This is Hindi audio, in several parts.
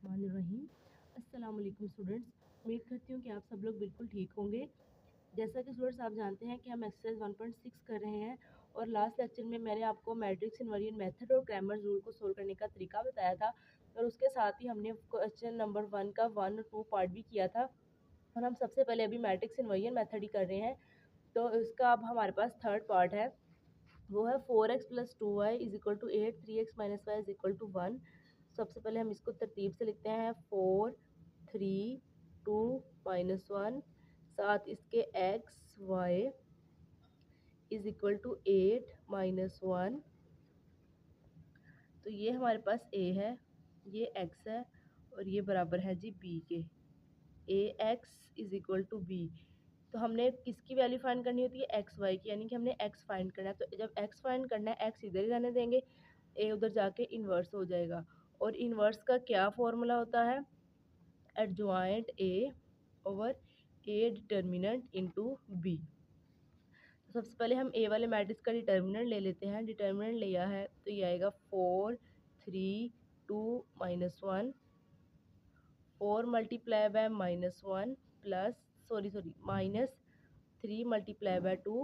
बिस्मिल्लाहिर्रहमानिर्रहीम। अस्सलाम वालेकुम स्टूडेंट्स, उम्मीद करती हूँ कि आप सब लोग बिल्कुल ठीक होंगे। जैसा कि स्टूडेंट्स आप जानते हैं कि हम एक्सरसाइज 1.6 कर रहे हैं और लास्ट लेक्चर में मैंने आपको मैट्रिक्स इनवेरिएंट मेथड और क्रैमर्स रूल को सोल्व करने का तरीका बताया था और उसके साथ ही हमने क्वेश्चन नंबर 1 का 1 और 2 पार्ट भी किया था और हम सबसे पहले अभी मैट्रिक्स इनवेरिएंट मेथड ही कर रहे हैं। तो इसका अब हमारे पास थर्ड पार्ट है, वो है 4x + 2y = 8, 3x - y = 1। सबसे पहले हम इसको तरतीब से लिखते हैं 4 3 2 -1, साथ इसके x y = 8 -1। तो ये हमारे पास a है, ये x है और ये बराबर है जी b के। ax = b। तो हमने किसकी वैल्यू फाइंड करनी होती है? एक्स वाई की, यानी कि हमने x फाइंड करना है। तो जब x फाइंड करना है, x इधर ही रहने देंगे, a उधर जाके इन्वर्स हो जाएगा। और इन्वर्स का क्या फॉर्मूला होता है? Adjoint a over a determinant into b। तो सबसे पहले हम a वाले मैट्रिक्स का डिटर्मिनेंट ले लेते हैं। डिटर्मिनेंट लिया है तो ये आएगा 4 3 2 -1, 4 multiply by -1 plus -3 multiply by 2,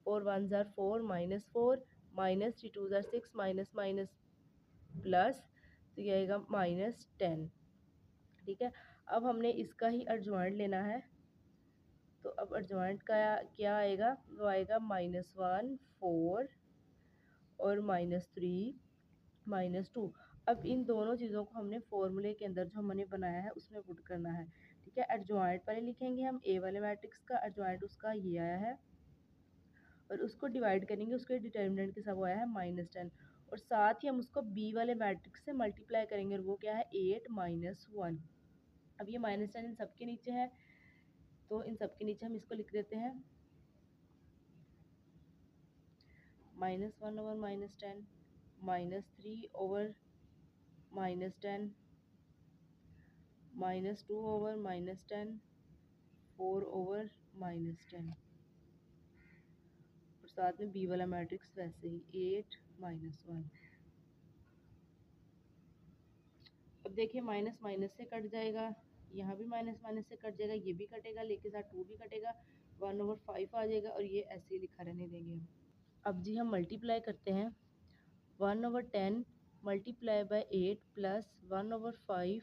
4 1 tsar 4 -4 -3 2 tsar 6 minus minus plus, तो ये आएगा -10। ठीक है, अब हमने इसका ही एडजॉइंट लेना है। तो अब एडजॉइंट का क्या आएगा? वो आएगा -1 4 और -3 -2। अब इन दोनों चीज़ों को हमने फॉर्मूले के अंदर जो हमने बनाया है उसमें पुट करना है। ठीक है, एडजॉइंट पहले लिखेंगे हम ए वाले मैट्रिक्स का, एडजॉइंट उसका ये आया है और उसको डिवाइड करेंगे, उसके डिटर्मिनेंट के साथ वो आया है -10 और साथ ही हम उसको बी वाले मैट्रिक्स से मल्टीप्लाई करेंगे और वो क्या है? 8 -1। अब ये -10 इन सब के नीचे है, तो इन सब के नीचे हम इसको लिख देते हैं -1 ओवर -10 -3 ओवर -10 -2 ओवर -10 4 ओवर -10 और साथ में बी वाला मैट्रिक्स वैसे ही 8 -1। अब देखिए माइनस माइनस से कट जाएगा, यहाँ भी माइनस माइनस से कट जाएगा, ये भी कटेगा, लेके साथ 2 भी कटेगा, 1/5 आ जाएगा और ये ऐसे ही लिखा रहने देंगे हम। अब जी हम मल्टीप्लाई करते हैं। 1/10 multiply by 8 plus 1/5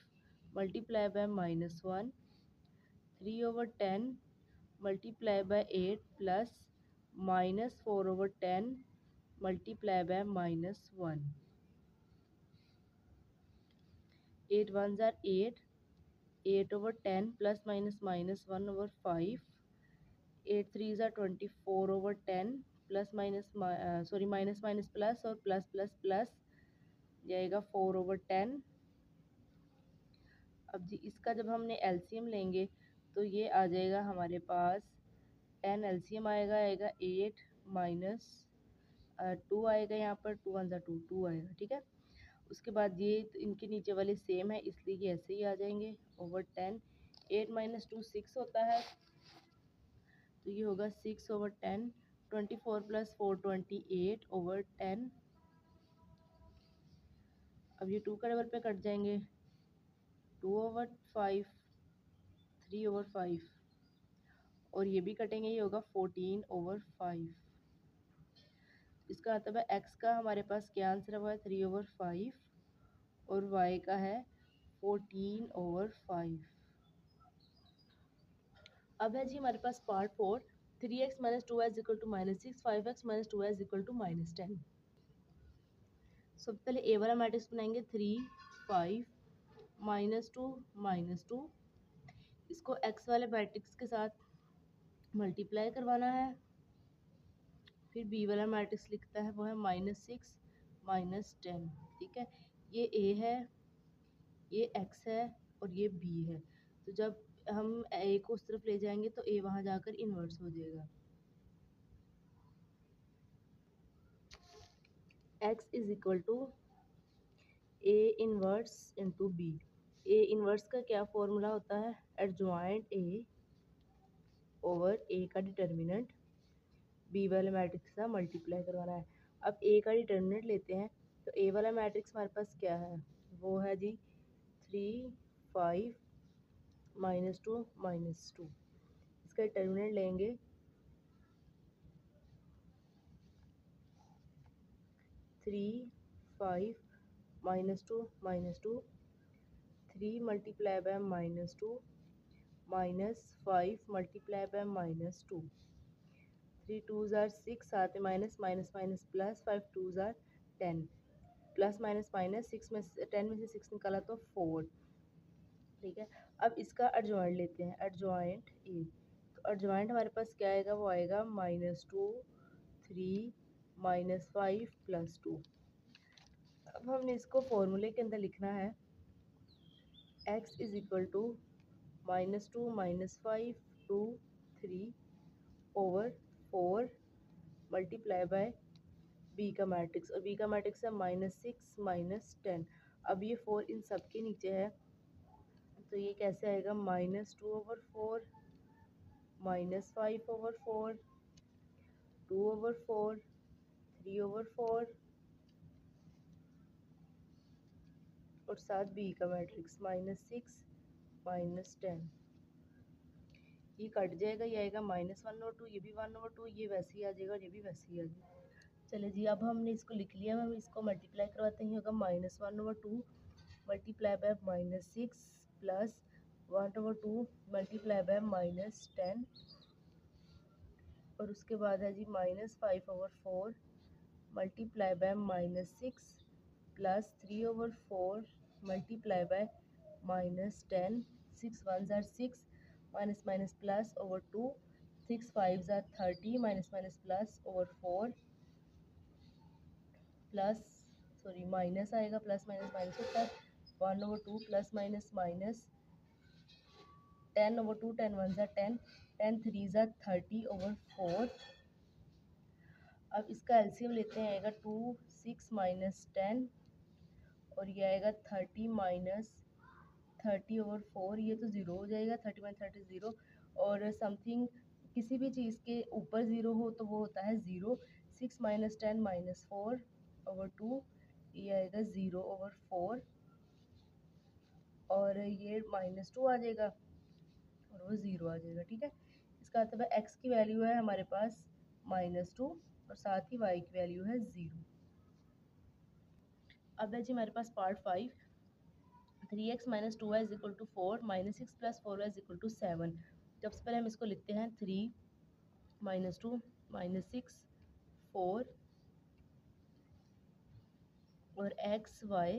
multiply by -1, 3/10 multiply by 8 plus -4/10 multiply by -1। 8 1 ज़ार 8, 8/10 प्लस माइनस -1/5, 8 3 ज़ार 24/10 plus minus minus minus plus और प्लस प्लस प्लस जाएगा 4/10। अब जी इसका जब हमने एलसीएम लेंगे तो ये आ जाएगा हमारे पास 10, एलसीएम आएगा 8 -2 आएगा, यहाँ पर 2 1 ज़ार 2 2 आएगा। ठीक है, उसके बाद ये तो इनके नीचे वाले सेम है इसलिए ये ऐसे ही आ जाएंगे ओवर 10। 8 - 2 6 होता है, तो ये होगा 6/10। 24 + 4 28/10। अब ये 2 का डबल पे कट जाएंगे, 2/5 3/5 और ये भी कटेंगे, ये होगा 14/5। इसका मतलब है एक्स का हमारे पास क्या आंसर हुआ है? 3/5 और वाई का है 14/5। अब है जी हमारे पास part 4, 3x - 2y = -6, 5x - 2y = -10। सबसे पहले ए वाला मैट्रिक्स बनाएंगे 3 5 -2 -2। इसको एक्स वाले मैट्रिक्स के साथ मल्टीप्लाई करवाना है। फिर बी वाला मैट्रिक्स लिखता है वो है -6 -10। ठीक है, ये ए है, ये एक्स है और ये बी है। तो जब हम ए को उस तरफ ले जाएंगे तो ए वहाँ जाकर इन्वर्स हो जाएगा। x = A inverse into B. A inverse का क्या फॉर्मूला होता है? एडजॉइंट ए ओवर ए का डिटर्मिनेंट बी वाले मैट्रिक्स का मल्टीप्लाई करवाना है। अब ए का डिटर्मिनेंट लेते हैं, तो ए वाला मैट्रिक्स हमारे पास क्या है? वो है जी 3 5 -2 -2। इसका डिटर्मिनेंट लेंगे 3 5 -2 -2, 3 multiply by -2 -5 multiply by -2, 3 2s are 6, साथ में minus minus minus plus, 5 2s are 10, plus minus minus 6 में से 10 में से 6 निकाला तो 4। ठीक है, अब इसका एडजॉइंट लेते हैं, एडजॉइंट ए। तो एडजॉइंट हमारे पास क्या आएगा, वो आएगा -2 3 -5 +2। अब हमने इसको फॉर्मूले के अंदर लिखना है, x is equal to -2 -5 2 3 over 4 multiply by b का मैट्रिक्स, और b का मैट्रिक्स है -6 -10। अब ये 4 इन सब के नीचे है, तो ये कैसे आएगा, -2/4 -5/4 2/4 3/4 और साथ b का मैट्रिक्स -6 -10। ये कट जाएगा, ये आएगा -1/2, ये भी 1/2, ये वैसे ही आ जाएगा और ये भी वैसे ही आ जाएगा। चले जी, अब हमने इसको लिख लिया, हम इसको मल्टीप्लाई करवाते हैं, होगा -1/2 multiply by -6 plus 1/2 multiply by -10, और उसके बाद है जी -5/4 multiply by -6 plus 3/4 multiply by -10, 6 1s are 6 minus minus plus over 2, 6 5s are 30 minus minus plus over 4 plus sorry minus आएगा, प्लस माइनस माइनस होता है 1/2 plus minus minus 10/2, 10 1s are 10, 10 3s are 30 over 4। अब इसका एलसीएम लेते हैं, आएगा 2 6 -10 और ये आएगा 30 -30 ओवर 4, ये तो ज़ीरो हो जाएगा, 30 - 30 ज़ीरो, और समथिंग किसी भी चीज़ के ऊपर ज़ीरो हो तो वो होता है ज़ीरो। 6 -10 -4 ओवर 2, ये आएगा 0 ओवर 4, और ये -2 आ जाएगा और वो 0 आ जाएगा। ठीक है, इसका मतलब है x की वैल्यू है हमारे पास -2 और साथ ही y की वैल्यू है 0। अब है जी हमारे पास part 5, 3x - 2y is equal to 4 -6 + 4y is equal to 7। सबसे पहले हम इसको लिखते हैं 3 -2 -6 4 और x y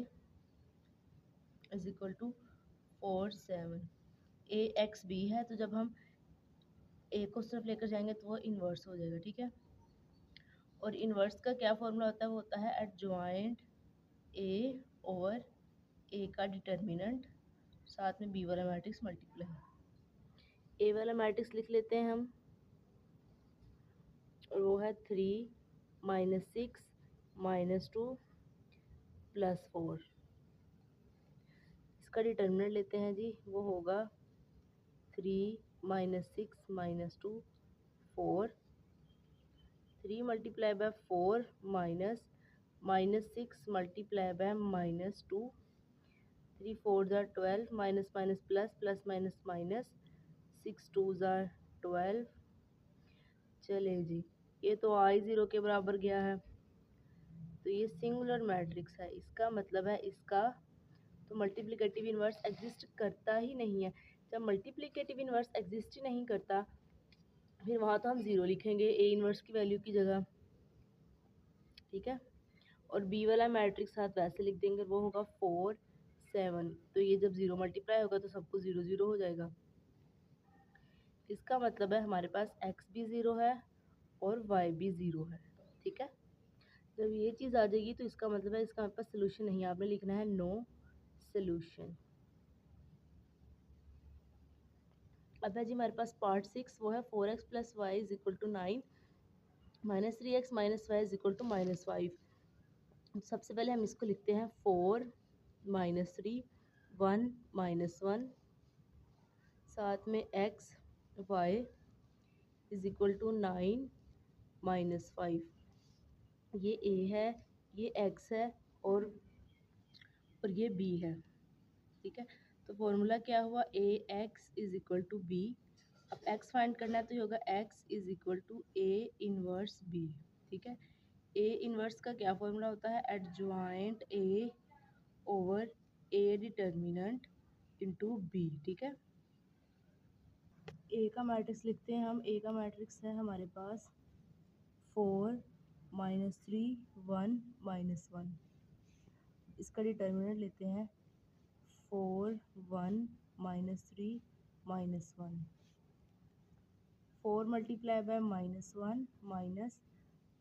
is equal to 4 7। a x b है, तो जब हम a को सिर्फ लेकर जाएंगे तो वो इन्वर्स हो जाएगा। ठीक है, और इन्वर्स का क्या फॉर्मूला होता है, वो होता है एडजॉइंट a ओवर a का डिटर्मिनेंट, साथ में b वाला मैट्रिक्स मल्टीप्लाई। a वाला मैट्रिक्स लिख लेते हैं हम, और वो है 3 -6 -2 +4। इसका डिटर्मिनेंट लेते हैं जी, वो होगा 3 -6 -2 4, 3 multiply by 4 -6 multiply by -2, 3 4s are 12 minus minus plus, plus minus minus 6 2s are 12। चले जी, ये तो आई 0 के बराबर गया है, तो ये सिंगुलर मैट्रिक्स है। इसका मतलब है इसका तो मल्टीप्लिकेटिव इन्वर्स एग्जिस्ट करता ही नहीं है। जब मल्टीप्लिकेटिव इन्वर्स एग्जिस्ट ही नहीं करता, फिर वहाँ तो हम 0 लिखेंगे ए इन्वर्स की वैल्यू की जगह। ठीक है, और बी वाला मैट्रिक्स साथ वैसे लिख देंगे, वो होगा 4 7। तो ये जब 0 मल्टीप्लाई होगा तो सबको 0 0 हो जाएगा। इसका मतलब है हमारे पास x भी 0 है और y भी 0 है। ठीक है, जब ये चीज़ आ जाएगी तो इसका मतलब है इसका हमारे पास सोल्यूशन नहीं है, आपने लिखना है नो सोल्यूशन। अब है जी हमारे पास पार्ट 6, वो है 4x + y is equal to 9 -3x - y is equal to -5। सबसे पहले हम इसको लिखते हैं 4 -3 1 -1, साथ में x y is equal to 9 -5। ये a है, ये x है और ये b है। ठीक है। तो फॉर्मूला क्या हुआ, A X is equal to B. अब एक्स फाइंड करना है तो ये होगा X is equal to A inverse B. ठीक है। ए इनवर्स का क्या फॉर्मूला होता है, adjoint A over A determinant into B. ठीक है। ए का मैट्रिक्स लिखते हैं हम। ए का मैट्रिक्स है हमारे पास 4 -3 1 -1। इसका डिटर्मिनेंट लेते हैं 4 1 -3 -1। 4 multiply by -1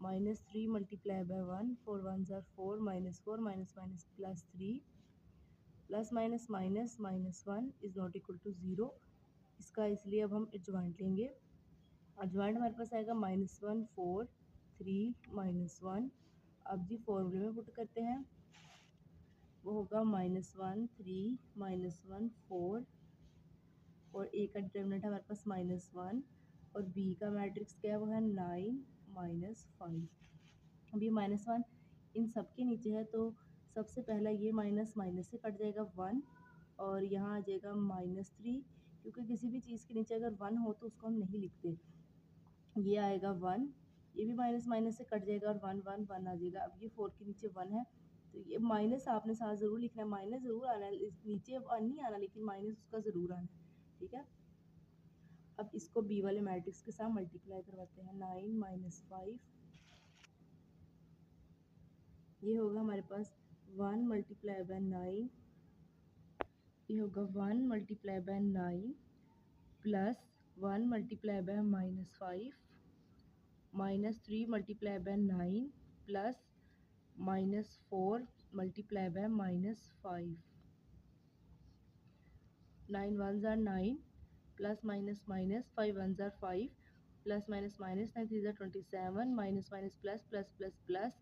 -3 multiply by 1। 4 1 tsar 4 -4 minus minus plus 3 plus minus minus -1 is not equal to 0। इसका इसलिए अब हम एडजॉइंट लेंगे। एडजॉइंट हमारे पास आएगा -1 4 3 -1। अब जी फॉर्मूले में पुट करते हैं, वो होगा -1 3 -1 4 और ए का डिटर्मिनेंट हमारे पास -1 और बी का मैट्रिक्स क्या है, वो है 9 -5। अब ये -1 इन सब के नीचे है तो सबसे पहला ये माइनस माइनस से कट जाएगा 1 और यहाँ आ जाएगा -3, क्योंकि किसी भी चीज़ के नीचे अगर 1 हो तो उसको हम नहीं लिखते। ये आएगा 1, ये भी माइनस माइनस से कट जाएगा और 1 1 1 आ जाएगा। अब ये 4 के नीचे 1 है तो ये माइनस आपने साथ ज़रूर लिखना है, माइनस ज़रूर आना है, नीचे नहीं आना लेकिन माइनस उसका ज़रूर आना है। ठीक है। अब इसको बी वाले मैट्रिक्स के साथ मल्टीप्लाई करवाते हैं। 9 -5 ये होगा हमारे पास 1 मल्टीप्लाई बाय 9, ये होगा 1 multiply by 9 plus 1 multiply by -5 -3 multiply by 9 plus -4 multiply by -5। 9 1 are 9 plus minus minus 5 1 are 5 plus minus minus 9 3 are 27 minus minus plus plus plus plus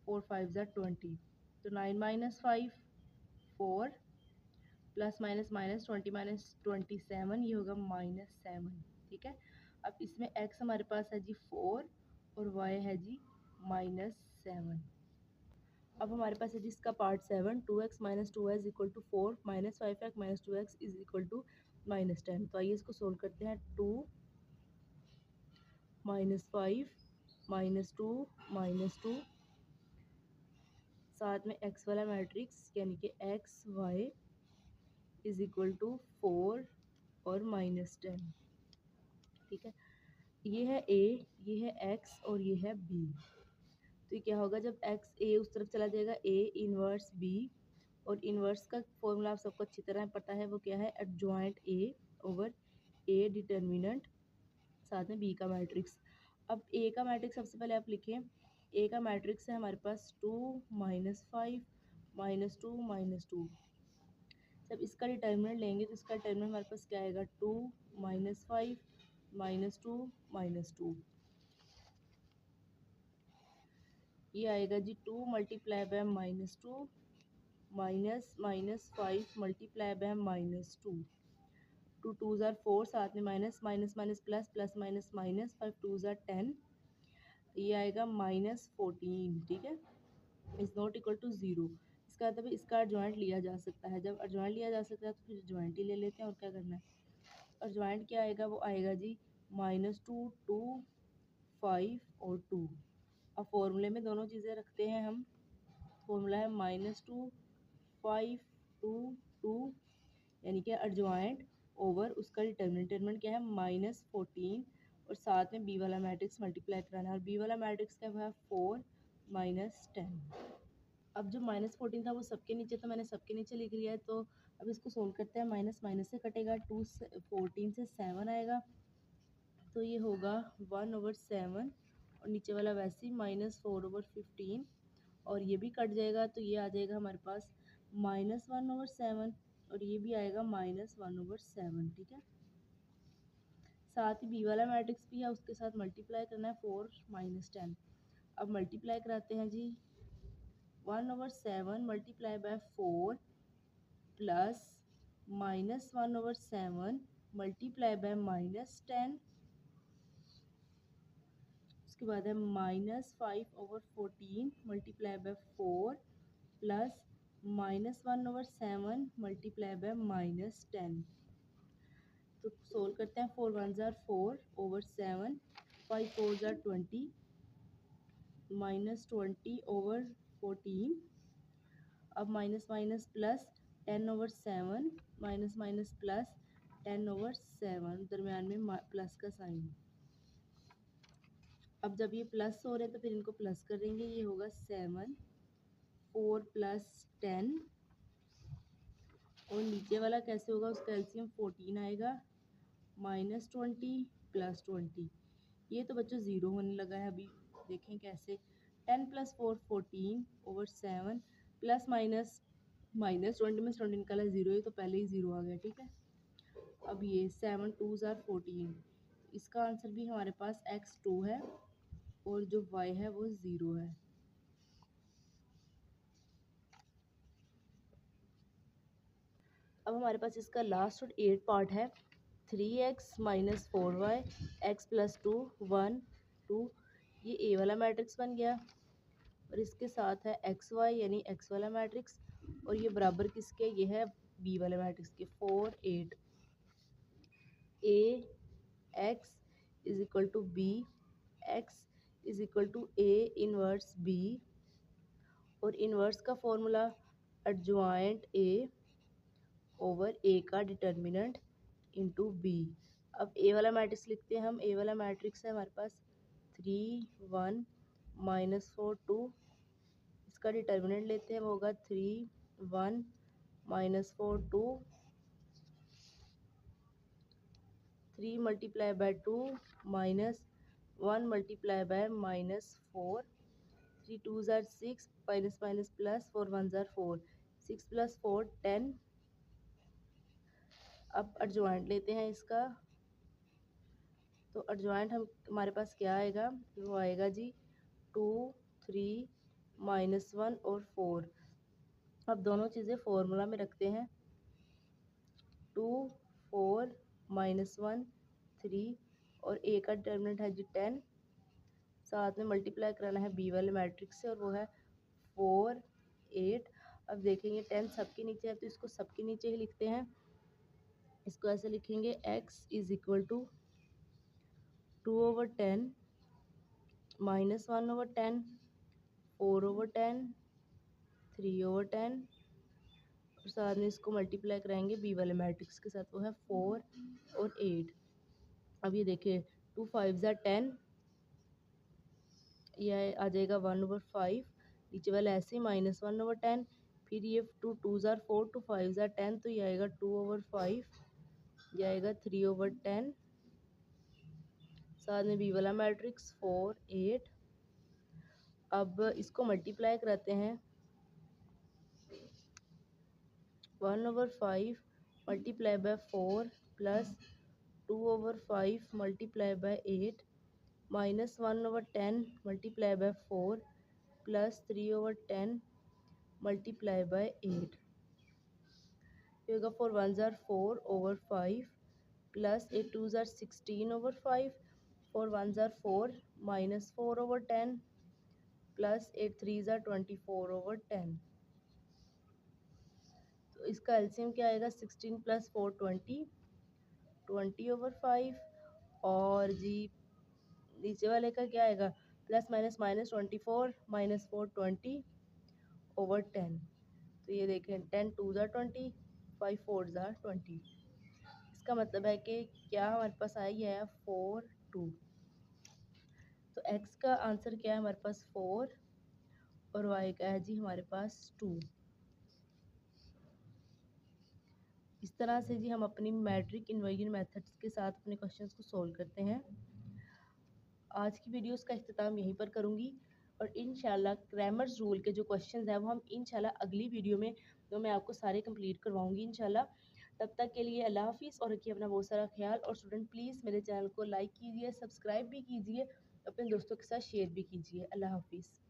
4 5 are 20। तो 9 - 5 4 प्लस माइनस माइनस 20 - 27 ये होगा -7। ठीक है। अब इसमें x हमारे पास है जी 4 और y है जी -7। अब हमारे पास है जी इसका part 7। 2x - 2y is equal to 4 -5x - 2x is equal to -10। तो आइए इसको सोल्व करते हैं। 2 - 5 -2 -2 साथ में x वाला मैट्रिक्स यानी कि x y is equal to 4 और -10। ठीक है। ये है a, ये है x और ये है b। तो ये क्या होगा, जब x a उस तरफ चला जाएगा a इनवर्स b, और इनवर्स का फॉर्मूला आप सबको अच्छी तरह पता है, वो क्या है, adjoint a over a determinant साथ में b का मैट्रिक्स। अब a का मैट्रिक्स सबसे पहले आप लिखें। a का मैट्रिक्स है हमारे पास 2 -5 -2 -2। जब इसका डिटर्मिनेंट लेंगे तो इसका डिटर्मिनेंट हमारे पास क्या आएगा, 2 -5 -2 -2। ये आएगा जी 2 multiply by -2 minus minus 5 multiply by -2। 2 2 are 4 साथ में minus minus minus plus plus minus minus 5 2 are 10। ये आएगा -14। ठीक है। Is not equal to 0। इसका मतलब इसका अर्जॉइंट लिया जा सकता है। जब अर्जॉइंट लिया जा सकता है तो फिर जॉइंट ही ले लेते हैं, और क्या करना है। अर्जॉइंट क्या आएगा, वो आएगा जी -2 2 5 और 2। अब फॉर्मूले में दोनों चीज़ें रखते हैं हम। फॉर्मूला है -2 5 2 2 यानी कि अर्जॉइंट ओवर उसका डिटर्मिनेंट क्या है -14, और साथ में बी वाला मैट्रिक्स मल्टीप्लाई कराना है, और बी वाला मैट्रिक्स क्या है 4 -10। अब जो -14 था वो सबके नीचे, तो मैंने सबके नीचे लिख लिया है। तो अब इसको सोल्व करते हैं। माइनस माइनस से कटेगा, 2 से 14 से 7 आएगा, तो ये होगा 1/7, और नीचे वाला वैसे ही -4/15, और ये भी कट जाएगा तो ये आ जाएगा हमारे पास -1/7, और ये भी आएगा -1/7। ठीक है। साथ ही बी वाला मैट्रिक्स भी है, उसके साथ मल्टीप्लाई करना है 4 -10। अब मल्टीप्लाई कराते हैं जी। 1/7 multiply by 4 plus -1/7 multiply by -10। उसके बाद है -5/14 multiply by 4 plus -1/7 multiply by -10। तो सोल्व करते हैं। 4 1 ज़ार 4/7, 5 4 ज़ार 20, -20/14। अब minus minus plus 10/7, minus minus plus 10/7, दरम्यान में प्लस का साइन। अब जब ये प्लस हो रहे हैं तो फिर इनको प्लस करेंगे, ये होगा 7, 4 + 10, और नीचे वाला कैसे होगा, उसका एलसीएम 14 आएगा, -20 + 20। ये तो बच्चों ज़ीरो होने लगा है अभी, देखें कैसे। 10 + 4 14/7, प्लस माइनस -20 में 20 निकाला ज़ीरो, ये तो पहले ही ज़ीरो आ गया, ठीक है। अब ये 7 2 ज़ार 14, इसका आंसर भी हमारे पास x2 है और जो y है वो 0 है। अब हमारे पास इसका लास्ट और 8 पार्ट है। 3x - 4y, x + 2 1 2, ये a वाला मैट्रिक्स बन गया, और इसके साथ है xy यानी x वाला मैट्रिक्स, और ये बराबर किसके, ये है b वाले मैट्रिक्स के, 4 8। a x = b, x = a inverse b, और इनवर्स का formula adjoint a over a का डिटर्मिनेंट इंटू b। अब a वाला मैट्रिक्स लिखते हैं हम। a वाला मैट्रिक्स है हमारे पास 3 1 -4 2, इसका डिटर्मिनेंट लेते हैं, वो होगा 3 1 -4 2, 3 × 2 -1 × -4, 3 2 ज़ार 6, माइनस माइनस प्लस, 4 1 ज़ार 4, 6 + 4 10। अब एडजॉइंट लेते हैं इसका, तो एडजॉइंट हमारे पास क्या आएगा, वो आएगा जी 2 3 -1 और 4। अब दोनों चीज़ें फॉर्मूला में रखते हैं। 2 4 -1 3, और a का डिटर्मिनेंट है जी 10, साथ में मल्टीप्लाई कराना है b वाले मैट्रिक्स से, और वो है 4 8। अब देखेंगे 10 सबके नीचे है तो इसको सबके नीचे ही लिखते हैं। इसको ऐसे लिखेंगे, x = 2/10 -1/10, 4/10, 3/10, और साथ में इसको मल्टीप्लाई कराएंगे b वाले मैट्रिक्स के साथ, वो है 4 और 8। अब ये देखिए 2 5 ज़ार 10, यह आ जाएगा 1/5, नीचे वाला ऐसे -1/10, फिर ये 2 2 ज़ार 4, 2 5 ज़ार 10, तो ये आएगा 2/5, ये आएगा 3/10, साथ में बी वाला मैट्रिक्स 4 8। अब इसको मल्टीप्लाई कराते हैं। 1/5 multiply by 4 plus 2/5 multiply by 8 minus 1/10 multiply by 4 plus 3/10 multiply by 8। ये होगा 4 1 ज़ार 4/5 प्लस 8 2 ज़ार 16/5, 4 1 ज़ार 4 माइनस 4/10 प्लस 8 3 ज़ार 24/10। तो इसका एलसीएम क्या आएगा, 16 + 4 20, 20/5, और जी नीचे वाले का क्या आएगा, प्लस माइनस -24 -4 20/10। तो ये देखें 10 2 ज़ार 20, 5 4 ज़ार 20। इसका मतलब है कि क्या हमारे पास आया, ये है 4 2। तो x का आंसर क्या है हमारे पास 4, और y का है जी हमारे पास 2। इस तरह से जी हम अपनी मैट्रिक इन्वर्जन मेथड्स के साथ अपने क्वेश्चंस को सॉल्व करते हैं। आज की वीडियोस का इख्तिताम यहीं पर करूँगी, और इंशाल्लाह ग्रामर्स रूल के जो क्वेश्चंस हैं वो हम इंशाल्लाह अगली वीडियो में तो मैं आपको सारे कंप्लीट करवाऊँगी इंशाल्लाह। तब तक के लिए अल्लाह हाफ़िज़, और रखिए अपना बहुत सारा ख्याल। और स्टूडेंट प्लीज़ मेरे चैनल को लाइक कीजिए, सब्सक्राइब भी कीजिए, अपने दोस्तों के साथ शेयर भी कीजिए। अल्लाह हाफ़िज़।